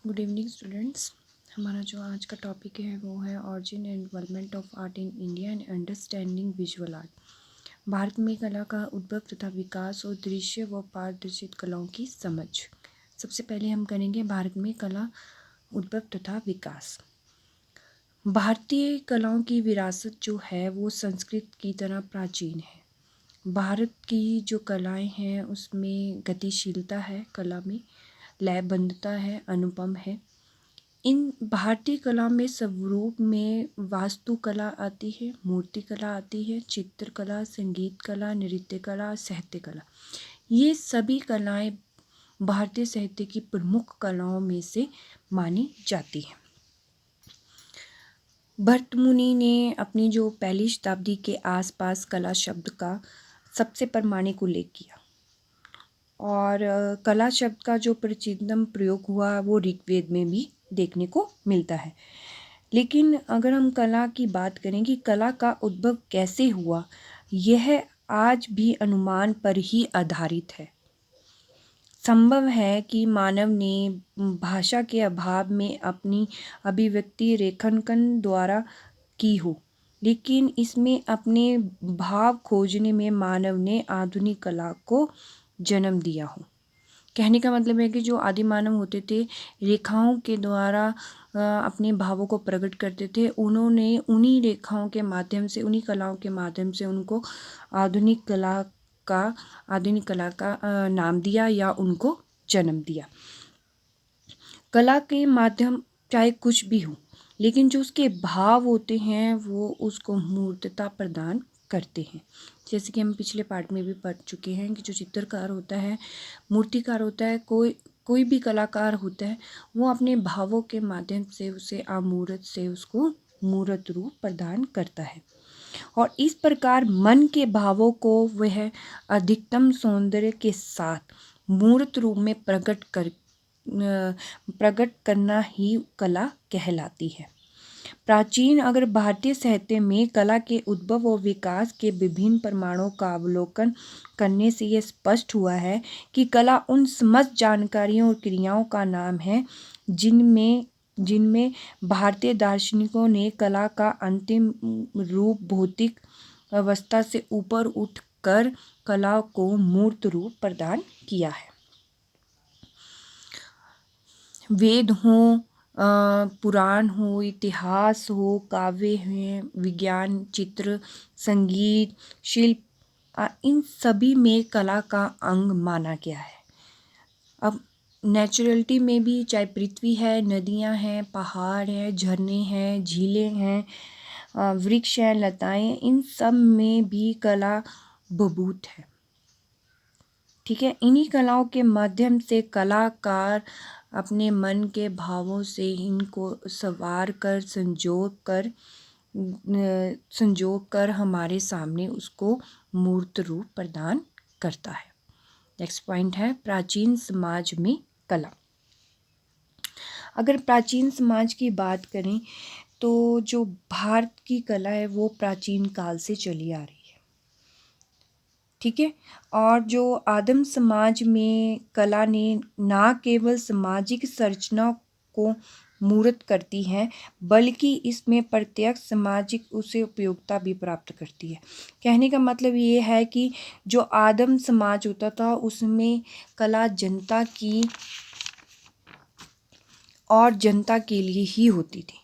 Good evening students. हमारा जो आज का टॉपिक है वो है origin and development of art in India and understanding visual art. Bharat में कला का उद्भव तथा विकास और दृश्य व पारदर्शित कलाओं की समझ। सबसे पहले हम करेंगे भारत में कला उद्भव तथा विकास। भारतीय कलाओं की विरासत जो है वो संस्कृत की तरह प्राचीन है। भारत की जो कलाएं हैं उसमें गतिशीलता है, कला में लयबद्धता है, अनुपम है। इन भारतीय कला में स्वरूप में वास्तुकला आती है, मूर्तिकला आती है, चित्रकला, संगीत कला, नृत्य कला, साहित्य कला। ये सभी कलाएं भारतीय साहित्य की प्रमुख कलाओं में से मानी जाती हैं। भट्ट मुनि ने अपनी जो पहली शताब्दी के आसपास कला शब्द का सबसे प्रामाणिक उल्लेख किया और कला शब्द का जो प्राचीनतम प्रयोग हुआ वो ऋग्वेद में भी देखने को मिलता है। लेकिन अगर हम कला की बात करें कि कला का उद्भव कैसे हुआ, यह आज भी अनुमान पर ही आधारित है। संभव है कि मानव ने भाषा के अभाव में अपनी अभिव्यक्ति रेखांकन द्वारा की हो, लेकिन इसमें अपने भाव खोजने में मानव ने आधुनिक कला को जन्म दिया हो। कहने का मतलब है कि जो आदि मानव होते थे रेखाओं के द्वारा अपने भावों को प्रकट करते थे, उन्होंने उन्हीं रेखाओं के माध्यम से, उन्हीं कलाओं के माध्यम से उनको आधुनिक कला का नाम दिया या उनको जन्म दिया। कला के माध्यम चाहे कुछ भी हो, लेकिन जो उसके भाव होते हैं वो उसको मूर्तता प्रदान करते हैं। जैसे कि हम पिछले पार्ट में भी पढ़ चुके हैं कि जो चित्रकार होता है, मूर्तिकार होता है, कोई भी कलाकार होता है, वो अपने भावों के माध्यम से उसे अमूर्त से उसको मूर्त रूप प्रदान करता है और इस प्रकार मन के भावों को वह अधिकतम सौंदर्य के साथ मूर्त रूप में प्रकट करना ही कला कहलाती है। प्राचीन अगर भारतीय साहित्य में कला के उद्भव और विकास के विभिन्न प्रमाणों का अवलोकन करने से यह स्पष्ट हुआ है कि कला उन समस्त जानकारियों और क्रियाओं का नाम है जिनमें भारतीय दार्शनिकों ने कला का अंतिम रूप भौतिक अवस्था से ऊपर उठकर कला को मूर्त रूप प्रदान किया है। वेद हो, पुराण हो, इतिहास हो, काव्य हैं, विज्ञान, चित्र, संगीत, शिल्प, इन सभी में कला का अंग माना गया है। अब नेचुरलिटी में भी चाहे पृथ्वी है, नदियाँ हैं, पहाड़ हैं, झरने हैं, झीलें हैं, वृक्ष हैं, लताएं, इन सब में भी कला बभूत है। ठीक है, इन्हीं कलाओं के माध्यम से कलाकार अपने मन के भावों से इनको संवार कर संजो कर हमारे सामने उसको मूर्त रूप प्रदान करता है। नेक्स्ट पॉइंट है प्राचीन समाज में कला। अगर प्राचीन समाज की बात करें तो जो भारत की कला है वो प्राचीन काल से चली आ रही है। ठीक है, और जो आदिम समाज में कला ने ना केवल सामाजिक संरचना को मूर्त करती है बल्कि इसमें प्रत्यक्ष सामाजिक उसे उपयोगिता भी प्राप्त करती है। कहने का मतलब ये है कि जो आदिम समाज होता था उसमें कला जनता की और जनता के लिए ही होती थी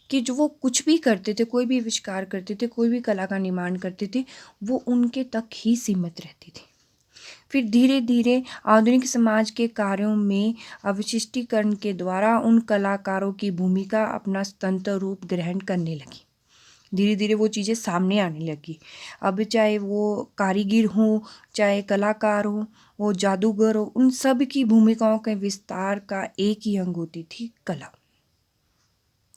कि जो वो कुछ भी करते थे, कोई भी आविष्कार करते थे, कोई भी कला का निर्माण करते थे, वो उनके तक ही सीमित रहती थी। फिर धीरे धीरे आधुनिक समाज के कार्यों में अवशिष्टीकरण के द्वारा उन कलाकारों की भूमिका अपना स्वतंत्र रूप ग्रहण करने लगी। धीरे धीरे वो चीज़ें सामने आने लगी। अब चाहे वो कारीगर हो, चाहे कलाकार हो, वो जादूगर हो, उन सब की भूमिकाओं के विस्तार का एक ही अंग होती थी कला।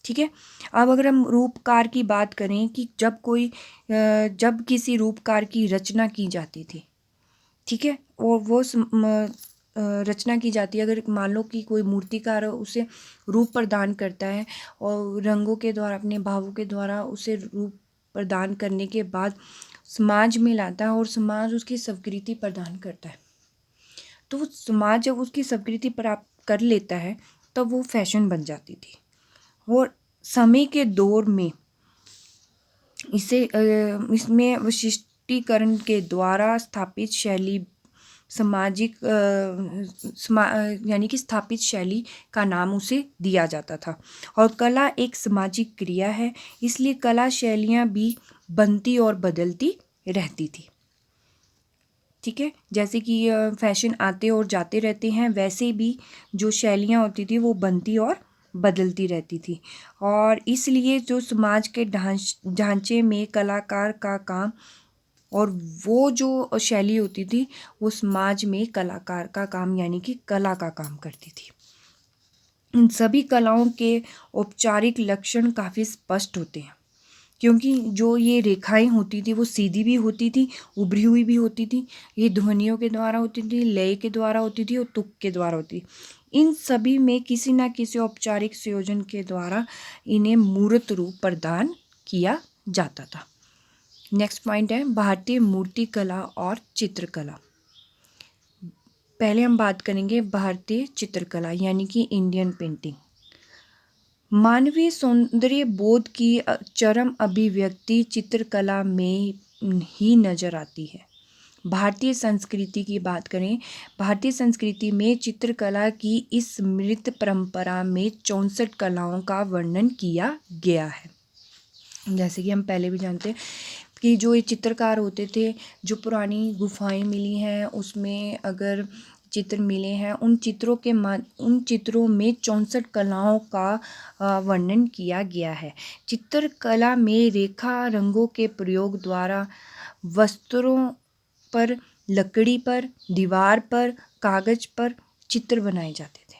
ठीक है, अब अगर हम रूपकार की बात करें कि जब किसी रूपकार की रचना की जाती थी, ठीक है, और वो रचना की जाती है, अगर मान लो कि कोई मूर्तिकार उसे रूप प्रदान करता है और रंगों के द्वारा अपने भावों के द्वारा उसे रूप प्रदान करने के बाद समाज में लाता है और समाज उसकी स्वीकृति प्रदान करता है, तो समाज जब उसकी स्वीकृति प्राप्त कर लेता है तब वो फैशन बन जाती थी। और समय के दौर में इसमें विशिष्टीकरण के द्वारा स्थापित शैली यानी कि स्थापित शैली का नाम उसे दिया जाता था। और कला एक सामाजिक क्रिया है, इसलिए कला शैलियाँ भी बनती और बदलती रहती थी। ठीक है, जैसे कि फैशन आते और जाते रहते हैं, वैसे भी जो शैलियाँ होती थी वो बनती और बदलती रहती थी। और इसलिए जो समाज के ढांचे में कलाकार का काम और वो जो शैली होती थी वो समाज में कलाकार का काम यानी कि कला का काम करती थी। इन सभी कलाओं के औपचारिक लक्षण काफ़ी स्पष्ट होते हैं, क्योंकि जो ये रेखाएं होती थी वो सीधी भी होती थी, उभरी हुई भी होती थी। ये ध्वनियों के द्वारा होती थी, लय के द्वारा होती थी और तुक के द्वारा होती थी। इन सभी में किसी न किसी औपचारिक संयोजन के द्वारा इन्हें मूर्त रूप प्रदान किया जाता था। नेक्स्ट पॉइंट है भारतीय मूर्ति कला और चित्रकला। पहले हम बात करेंगे भारतीय चित्रकला यानी कि इंडियन पेंटिंग। मानवीय सौंदर्य बोध की चरम अभिव्यक्ति चित्रकला में ही नजर आती है। भारतीय संस्कृति की बात करें, भारतीय संस्कृति में चित्रकला की इस समृद्ध परंपरा में 64 कलाओं का वर्णन किया गया है। जैसे कि हम पहले भी जानते हैं कि जो ये चित्रकार होते थे, जो पुरानी गुफाएं मिली हैं उसमें अगर चित्र मिले हैं, उन चित्रों में 64 कलाओं का वर्णन किया गया है। चित्रकला में रेखा रंगों के प्रयोग द्वारा वस्त्रों पर, लकड़ी पर, दीवार पर, कागज पर चित्र बनाए जाते थे।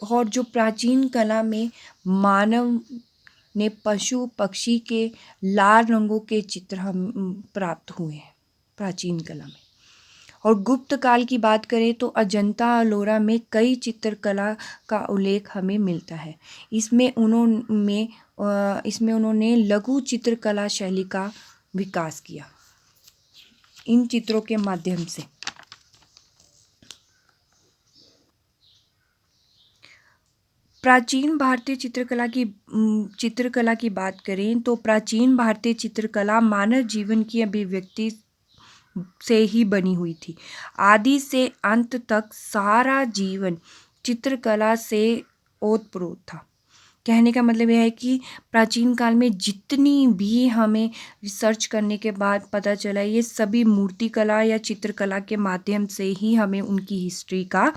और जो प्राचीन कला में मानव ने पशु पक्षी के लाल रंगों के चित्र हम प्राप्त हुए हैं प्राचीन कला में। और गुप्त काल की बात करें तो अजंता एलोरा में कई चित्रकला का उल्लेख हमें मिलता है। इसमें उन्होंने लघु चित्रकला शैली का विकास किया इन चित्रों के माध्यम से। प्राचीन भारतीय चित्रकला की बात करें तो प्राचीन भारतीय चित्रकला मानव जीवन की अभिव्यक्ति से ही बनी हुई थी। आदि से अंत तक सारा जीवन चित्रकला से ओतप्रोत था। कहने का मतलब यह है कि प्राचीन काल में जितनी भी हमें रिसर्च करने के बाद पता चला, ये सभी मूर्तिकला या चित्रकला के माध्यम से ही हमें उनकी हिस्ट्री का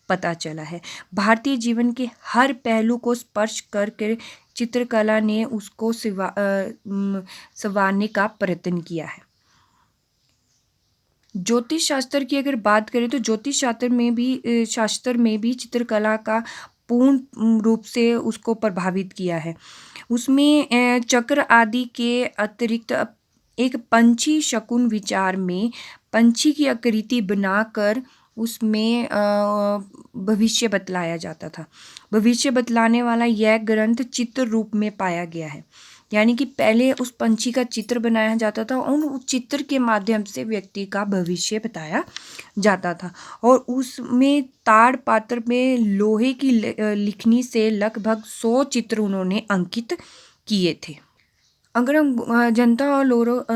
पता चला है। भारतीय जीवन के हर पहलू को स्पर्श करके चित्रकला ने उसको संवारने का प्रयत्न किया है। ज्योतिष शास्त्र की अगर बात करें तो ज्योतिष शास्त्र में भी चित्रकला का पूर्ण रूप से उसको प्रभावित किया है। उसमें चक्र आदि के अतिरिक्त एक पंछी शकुन विचार में पंछी की आकृति बनाकर उसमें भविष्य बतलाया जाता था। भविष्य बतलाने वाला यह ग्रंथ चित्र रूप में पाया गया है, यानी कि पहले उस पंछी का चित्र बनाया जाता था और उस चित्र के माध्यम से व्यक्ति का भविष्य बताया जाता था। और उसमें ताड़ पात्र में लोहे की लिखनी से लगभग 100 चित्र उन्होंने अंकित किए थे। अगर हम अजंता और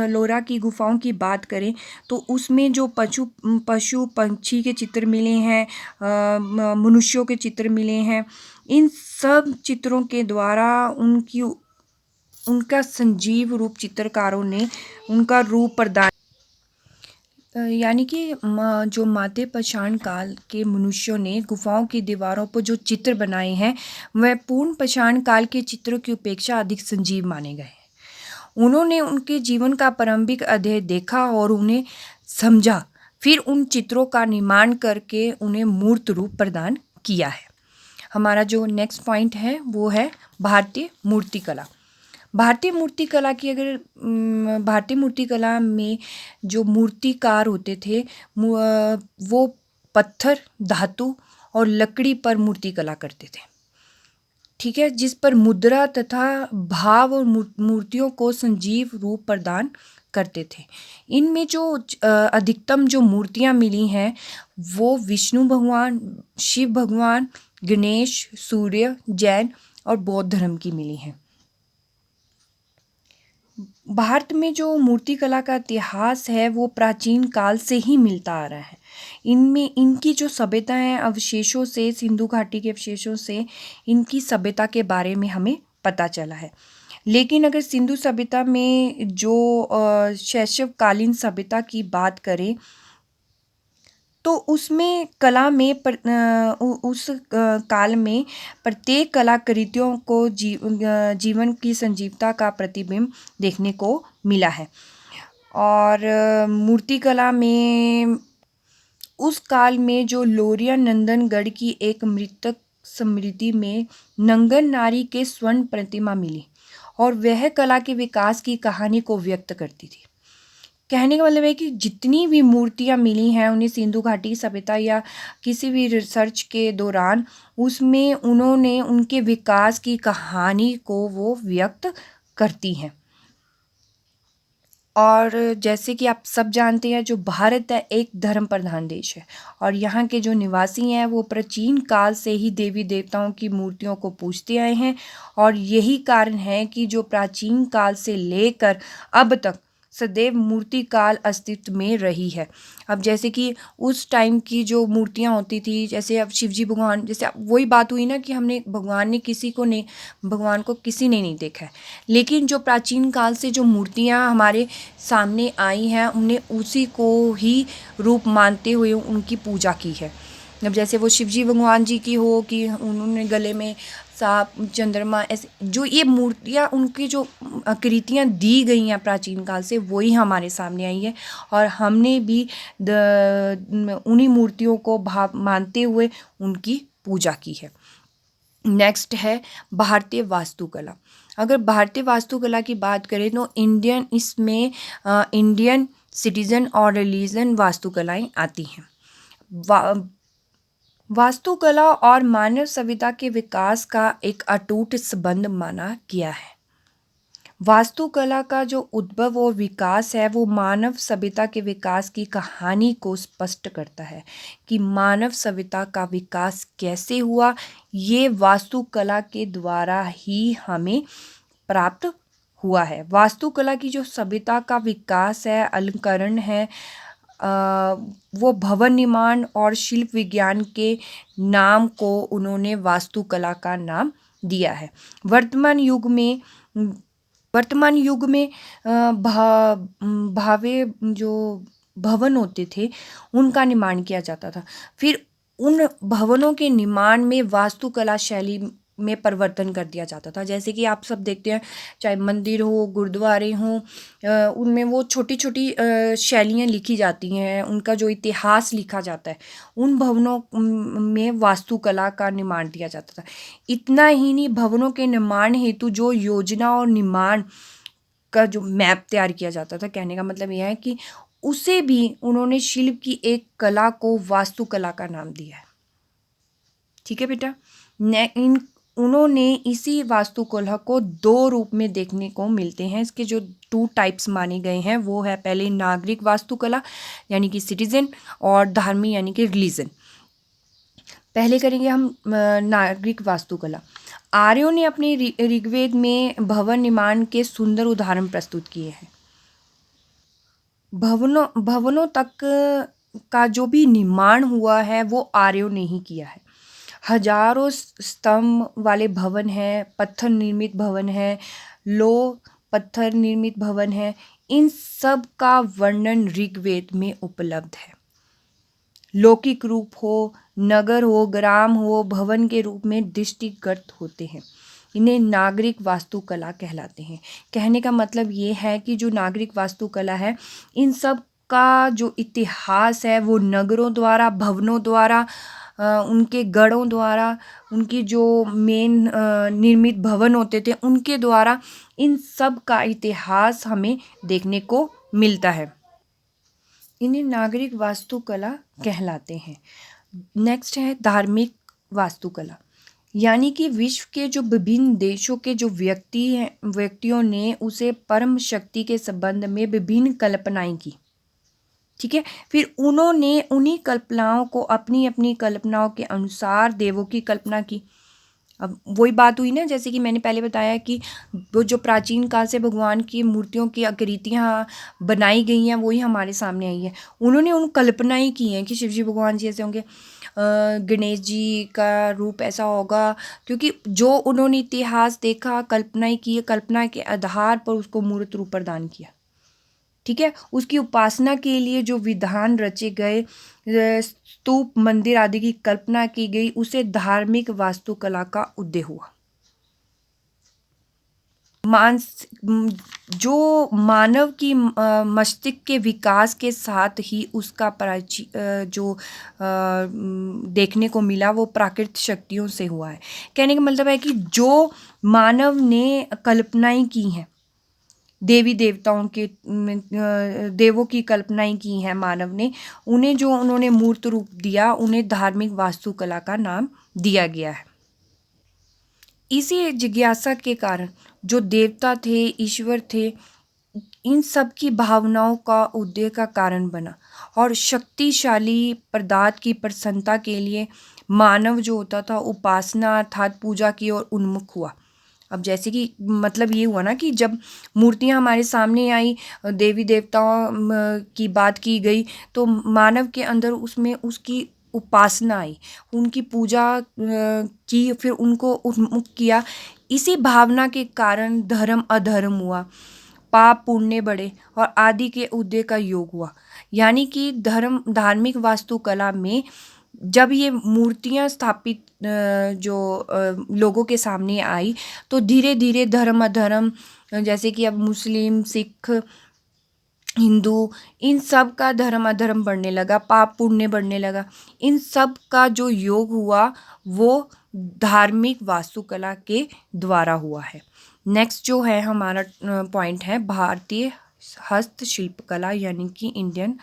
लोरा की गुफाओं की बात करें तो उसमें जो पशु पंछी के चित्र मिले हैं, मनुष्यों के चित्र मिले हैं, इन सब चित्रों के द्वारा उनका संजीव रूप चित्रकारों ने उनका रूप प्रदान, यानी कि जो माते पाषाण काल के मनुष्यों ने गुफाओं की दीवारों पर जो चित्र बनाए हैं वह पूर्ण पाषाण काल के चित्रों की अपेक्षा अधिक संजीव माने गए हैं। उन्होंने उनके जीवन का प्रारंभिक अध्याय देखा और उन्हें समझा, फिर उन चित्रों का निर्माण करके उन्हें मूर्त रूप प्रदान किया है। हमारा जो नेक्स्ट पॉइंट है वो है भारतीय मूर्तिकला। भारतीय मूर्तिकला में जो मूर्तिकार होते थे वो पत्थर, धातु और लकड़ी पर मूर्तिकला करते थे। ठीक है, जिस पर मुद्रा तथा भाव और मूर्तियों को संजीव रूप प्रदान करते थे। इनमें जो अधिकतम जो मूर्तियाँ मिली हैं वो विष्णु भगवान, शिव भगवान, गणेश, सूर्य, जैन और बौद्ध धर्म की मिली हैं। भारत में जो मूर्ति कला का इतिहास है वो प्राचीन काल से ही मिलता आ रहा है। इनमें इनकी जो सभ्यता है अवशेषों से, सिंधु घाटी के अवशेषों से इनकी सभ्यता के बारे में हमें पता चला है। लेकिन अगर सिंधु सभ्यता में जो शैशवकालीन सभ्यता की बात करें तो उसमें कला में उस काल में प्रत्येक कलाकृतियों को जीवन की संजीवता का प्रतिबिंब देखने को मिला है। और मूर्ति कला में उस काल में जो लोरिया नंदनगढ़ की एक मृतक स्मृति में नंगन नारी के स्वर्ण प्रतिमा मिली और वह कला के विकास की कहानी को व्यक्त करती थी। कहने का मतलब है कि जितनी भी मूर्तियाँ मिली हैं उन्हें सिंधु घाटी सभ्यता या किसी भी रिसर्च के दौरान उसमें उन्होंने उनके विकास की कहानी को वो व्यक्त करती हैं। और जैसे कि आप सब जानते हैं जो भारत है एक धर्म प्रधान देश है और यहाँ के जो निवासी हैं वो प्राचीन काल से ही देवी देवताओं की मूर्तियों को पूजते आए हैं और यही कारण है कि जो प्राचीन काल से लेकर अब तक सदैव मूर्ति काल अस्तित्व में रही है। अब जैसे कि उस टाइम की जो मूर्तियाँ होती थी, जैसे अब शिवजी भगवान, जैसे अब वही बात हुई ना कि भगवान को किसी ने नहीं देखा है, लेकिन जो प्राचीन काल से जो मूर्तियाँ हमारे सामने आई हैं उन्हें उसी को ही रूप मानते हुए उनकी पूजा की है। अब जैसे वो शिवजी भगवान जी की हो कि उन्होंने गले में सांप, चंद्रमा, ऐसे जो ये मूर्तियाँ उनकी जो आकृतियाँ दी गई हैं प्राचीन काल से वही हमारे सामने आई है और हमने भी उन्हीं मूर्तियों को भाव मानते हुए उनकी पूजा की है। नेक्स्ट है भारतीय वास्तुकला। अगर भारतीय वास्तुकला की बात करें तो इसमें इंडियन सिटीजन और रिलीजन वास्तुकलाएं आती हैं। वास्तुकला और मानव सभ्यता के विकास का एक अटूट संबंध माना गया है। वास्तुकला का जो उद्भव और विकास है वो मानव सभ्यता के विकास की कहानी को स्पष्ट करता है कि मानव सभ्यता का विकास कैसे हुआ, ये वास्तुकला के द्वारा ही हमें प्राप्त हुआ है। वास्तुकला की जो सभ्यता का विकास है, अलंकरण है, वो भवन निर्माण और शिल्प विज्ञान के नाम को उन्होंने वास्तुकला का नाम दिया है। वर्तमान युग में भावे जो भवन होते थे उनका निर्माण किया जाता था। फिर उन भवनों के निर्माण में वास्तुकला शैली में परिवर्तन कर दिया जाता था। जैसे कि आप सब देखते हैं चाहे मंदिर हो, गुरुद्वारे हों, उनमें वो छोटी छोटी शैलियाँ लिखी जाती हैं, उनका जो इतिहास लिखा जाता है, उन भवनों में वास्तुकला का निर्माण दिया जाता था। इतना ही नहीं, भवनों के निर्माण हेतु जो योजना और निर्माण का जो मैप तैयार किया जाता था, कहने का मतलब यह है कि उसे भी उन्होंने शिल्प की एक कला को वास्तुकला का नाम दिया है। ठीक है बेटा। उन्होंने इसी वास्तुकला को दो रूप में देखने को मिलते हैं। इसके जो 2 टाइप्स माने गए हैं वो है पहले नागरिक वास्तुकला यानी कि सिटीजन और धार्मिक यानी कि रिलीजन। पहले करेंगे हम नागरिक वास्तुकला। आर्यों ने अपने ऋग्वेद में भवन निर्माण के सुंदर उदाहरण प्रस्तुत किए हैं। भवनों तक का जो भी निर्माण हुआ है वो आर्यों ने ही किया है। हजारों स्तंभ वाले भवन हैं, पत्थर निर्मित भवन है, पत्थर निर्मित भवन है, इन सब का वर्णन ऋग्वेद में उपलब्ध है। लौकिक रूप हो, नगर हो, ग्राम हो, भवन के रूप में दृष्टिगत होते हैं। इन्हें नागरिक वास्तुकला कहलाते हैं। कहने का मतलब ये है कि जो नागरिक वास्तुकला है इन सब का जो इतिहास है वो नगरों द्वारा, भवनों द्वारा, उनके गढ़ों द्वारा, उनकी जो मेन निर्मित भवन होते थे उनके द्वारा, इन सब का इतिहास हमें देखने को मिलता है। इन्हें नागरिक वास्तुकला कहलाते हैं। नेक्स्ट है धार्मिक वास्तुकला। यानी कि विश्व के जो विभिन्न देशों के जो व्यक्तियों ने उसे परम शक्ति के संबंध में विभिन्न कल्पनाएं की। ठीक है, फिर उन्होंने उन्हीं कल्पनाओं को अपनी अपनी कल्पनाओं के अनुसार देवों की कल्पना की। अब वही बात हुई ना, जैसे कि मैंने पहले बताया कि वो जो प्राचीन काल से भगवान की मूर्तियों की आकृतियाँ बनाई गई हैं वही हमारे सामने आई हैं। उन्होंने उन कल्पनाएं की हैं कि शिव जी भगवान जी ऐसे होंगे, गणेश जी का रूप ऐसा होगा, क्योंकि जो उन्होंने इतिहास देखा, कल्पनाएं की, कल्पना के आधार पर उसको मूर्त रूप प्रदान किया। ठीक है, उसकी उपासना के लिए जो विधान रचे गए, स्तूप मंदिर आदि की कल्पना की गई, उसे धार्मिक वास्तुकला का उदय हुआ। जो मानव की मस्तिष्क के विकास के साथ ही उसका जो देखने को मिला वो प्राकृतिक शक्तियों से हुआ है। कहने का मतलब है कि जो मानव ने कल्पनाएं की हैं, देवी देवताओं के देवों की कल्पनाएं की हैं मानव ने, उन्हें जो उन्होंने मूर्त रूप दिया, उन्हें धार्मिक वास्तुकला का नाम दिया गया है। इसी जिज्ञासा के कारण जो देवता थे, ईश्वर थे, इन सब की भावनाओं का उदय का कारण बना और शक्तिशाली पदार्थ की प्रसन्नता के लिए मानव जो होता था उपासना अर्थात पूजा की ओर उन्मुख हुआ। अब जैसे कि मतलब ये हुआ ना कि जब मूर्तियां हमारे सामने आई, देवी देवताओं की बात की गई, तो मानव के अंदर उसमें उसकी उपासना आई, उनकी पूजा की, फिर उनको उन्मुख किया। इसी भावना के कारण धर्म अधर्म हुआ, पाप पुण्य बढ़े और आदि के उदय का योग हुआ। यानी कि धार्मिक वास्तुकला में जब ये मूर्तियां स्थापित लोगों के सामने आई, तो धीरे धीरे धर्म अधर्म, जैसे कि अब मुस्लिम, सिख, हिंदू, इन सब का धर्म अधर्म बढ़ने लगा, पाप पुण्य बढ़ने लगा। इन सब का जो योग हुआ वो धार्मिक वास्तुकला के द्वारा हुआ है। नेक्स्ट जो है हमारा पॉइंट है भारतीय हस्तशिल्प कला, यानी कि इंडियन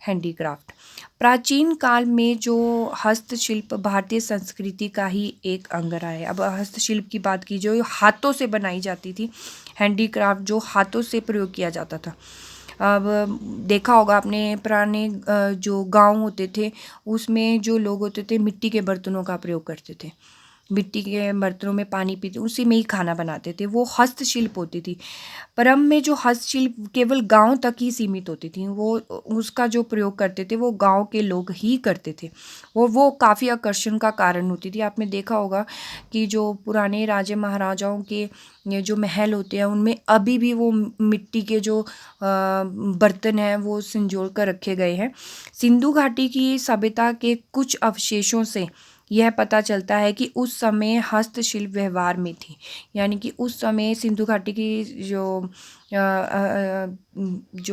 हैंडीक्राफ्ट। प्राचीन काल में जो हस्तशिल्प भारतीय संस्कृति का ही एक अंग रहा है। अब हस्तशिल्प की बात की, जो हाथों से बनाई जाती थी, हैंडीक्राफ्ट जो हाथों से प्रयोग किया जाता था। अब देखा होगा आपने, पुराने जो गांव होते थे उसमें जो लोग होते थे मिट्टी के बर्तनों का प्रयोग करते थे, मिट्टी के बर्तनों में पानी पीते, उसी में ही खाना बनाते थे, वो हस्तशिल्प होती थी। परम में जो हस्तशिल्प केवल गांव तक ही सीमित होती थी, वो उसका जो प्रयोग करते थे वो गांव के लोग ही करते थे, और वो काफ़ी आकर्षण का कारण होती थी। आपने देखा होगा कि जो पुराने राजे महाराजाओं के ये जो महल होते हैं उनमें अभी भी वो मिट्टी के जो बर्तन हैं वो संजोड़ कर रखे गए हैं। सिंधु घाटी की सभ्यता के कुछ अवशेषों से यह पता चलता है कि उस समय हस्तशिल्प व्यवहार में थी। यानी कि उस समय सिंधु घाटी की जो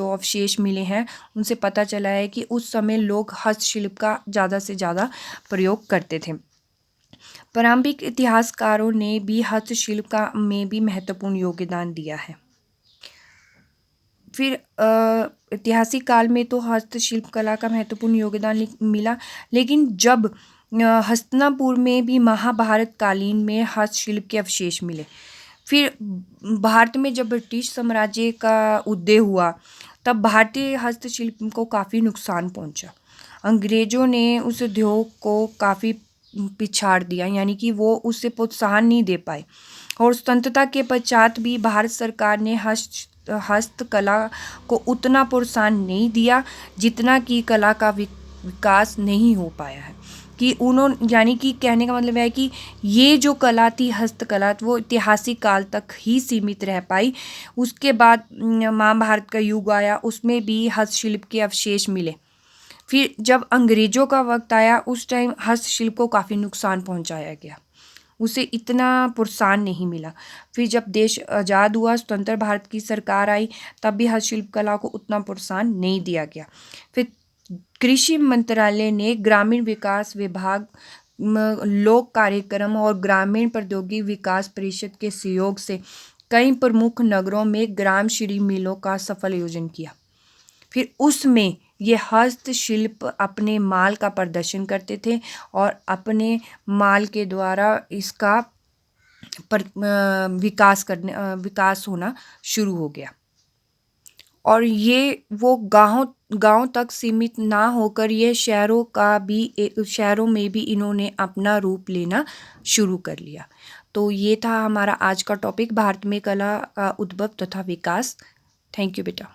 अवशेष मिले हैं उनसे पता चला है कि उस समय लोग हस्तशिल्प का ज़्यादा से ज़्यादा प्रयोग करते थे। प्रारंभिक इतिहासकारों ने भी हस्तशिल्प का में भी महत्वपूर्ण योगदान दिया है। फिर ऐतिहासिक काल में तो हस्तशिल्प कला का महत्वपूर्ण योगदान मिला, लेकिन जब हस्तिनापुर में भी महाभारत कालीन में हस्तशिल्प के अवशेष मिले, फिर भारत में जब ब्रिटिश साम्राज्य का उदय हुआ तब भारतीय हस्तशिल्प को काफ़ी नुकसान पहुंचा। अंग्रेज़ों ने उस उद्योग को काफ़ी पिछाड़ दिया, यानी कि वो उससे प्रोत्साहन नहीं दे पाए, और स्वतंत्रता के पश्चात भी भारत सरकार ने हस्तकला को उतना प्रोत्साहन नहीं दिया जितना कि कला का विकास नहीं हो पाया है। कि उन्होंने, यानी कि कहने का मतलब है कि ये जो कला थी हस्तकला, वो ऐतिहासिक काल तक ही सीमित रह पाई। उसके बाद महाभारत का युग आया, उसमें भी हस्तशिल्प के अवशेष मिले। फिर जब अंग्रेज़ों का वक्त आया उस टाइम हस्तशिल्प को काफ़ी नुकसान पहुंचाया गया, उसे इतना प्रोत्साहन नहीं मिला। फिर जब देश आज़ाद हुआ, स्वतंत्र भारत की सरकार आई, तब भी हस्तशिल्प कला को उतना प्रोत्साहन नहीं दिया गया। फिर कृषि मंत्रालय ने ग्रामीण विकास विभाग, लोक कार्यक्रम और ग्रामीण प्रौद्योगिकी विकास परिषद के सहयोग से कई प्रमुख नगरों में ग्राम श्री मिलों का सफल आयोजन किया। फिर उसमें ये हस्तशिल्प अपने माल का प्रदर्शन करते थे और अपने माल के द्वारा इसका विकास होना शुरू हो गया। और ये वो गाँव गाँव तक सीमित ना होकर ये शहरों में भी इन्होंने अपना रूप लेना शुरू कर लिया। तो ये था हमारा आज का टॉपिक, भारत में कला का उद्भव तथा विकास। थैंक यू बेटा।